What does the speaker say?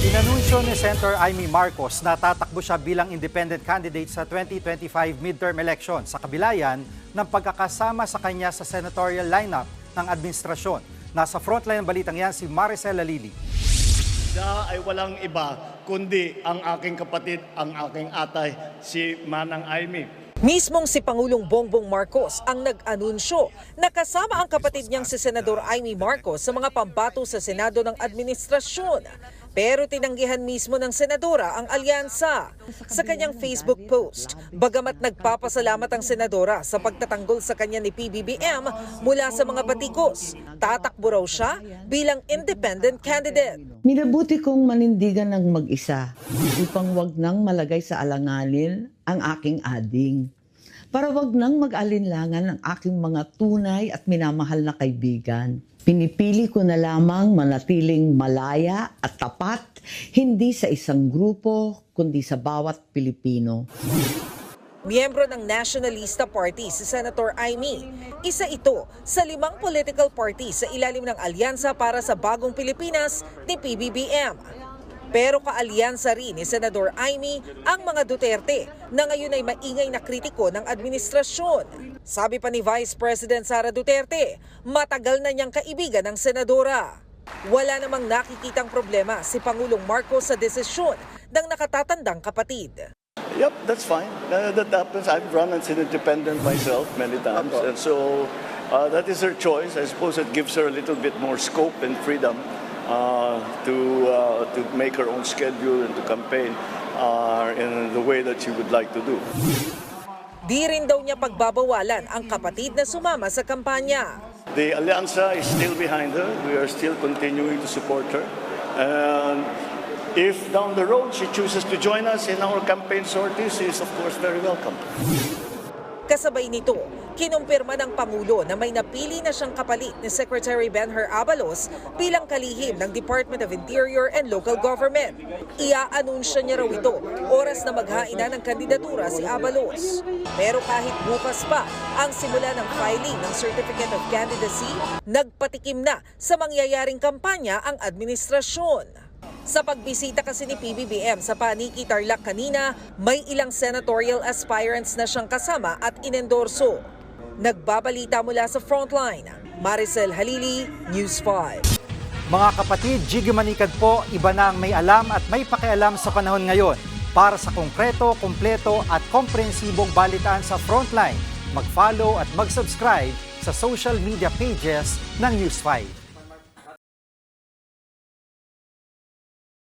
Inanunsyo ni Senator Amy Marcos na tatakbo siya bilang independent candidate sa 2025 midterm election sa kabilayan ng pagkakasama sa kanya sa senatorial lineup ng administrasyon. Nasa frontline ng balitang yan si Maricel Halili. Siya ay walang iba kundi ang aking kapatid, ang aking atay, si Manang Amy. Mismong si Pangulong Bongbong Marcos ang nag-anunsyo na kasama ang kapatid niyang si Senador Amy Marcos sa mga pambato sa Senado ng administrasyon. Pero tinanggihan mismo ng senadora ang alyansa. Sa kanyang Facebook post, bagamat nagpapasalamat ang senadora sa pagtatanggol sa kanya ni PBBM mula sa mga batikos, tatakbo raw siya bilang independent candidate. Minabuti kong manindigan ng mag-isa upang wag nang malagay sa alanganin ang aking ading. Para wag nang mag-alinlangan ang aking mga tunay at minamahal na kaibigan. Pinipili ko na lamang manatiling malaya at tapat, hindi sa isang grupo, kundi sa bawat Pilipino. Miyembro ng Nationalista Party si Senator Amy. Isa ito sa 5 political parties sa ilalim ng Alyansa para sa Bagong Pilipinas ni PBBM. Pero kaalyansa rin ni Senador Amy ang mga Duterte na ngayon ay maingay na kritiko ng administrasyon. Sabi pa ni Vice President Sara Duterte, matagal na niyang kaibigan ng senadora. Wala namang nakikitang problema si Pangulong Marcos sa desisyon ng nakatatandang kapatid. Yep, that's fine. That happens. I've run as an independent myself many times. And so that is her choice. I suppose it gives her a little bit more scope and freedom to make her own schedule and to campaign in the way that she would like to do. Di rin daw niya pagbabawalan ang kapatid na sumama sa kampanya. The Allianza is still behind her. We are still continuing to support her. And if down the road she chooses to join us in our campaign sorties, she is of course very welcome. Kasabay nito, kinumpirma ng Pangulo na may napili na siyang kapalit ni Secretary Benher Abalos bilang kalihim ng Department of Interior and Local Government. Ia-anunsya niya raw ito oras na maghainan ng kandidatura si Abalos. Pero kahit bukas pa ang simula ng filing ng Certificate of Candidacy, nagpatikim na sa mangyayaring kampanya ang administrasyon. Sa pagbisita kasi ni PBBM sa Paniki, Tarlac kanina, may ilang senatorial aspirants na siyang kasama at inendorso. Nagbabalita mula sa Frontline, Maricel Halili, News 5. Mga kapatid, Jiggy Manikad po, iba na ang may alam at may pakialam sa panahon ngayon. Para sa konkreto, kumpleto at komprehensibong balitaan sa Frontline, mag-follow at mag-subscribe sa social media pages ng News 5.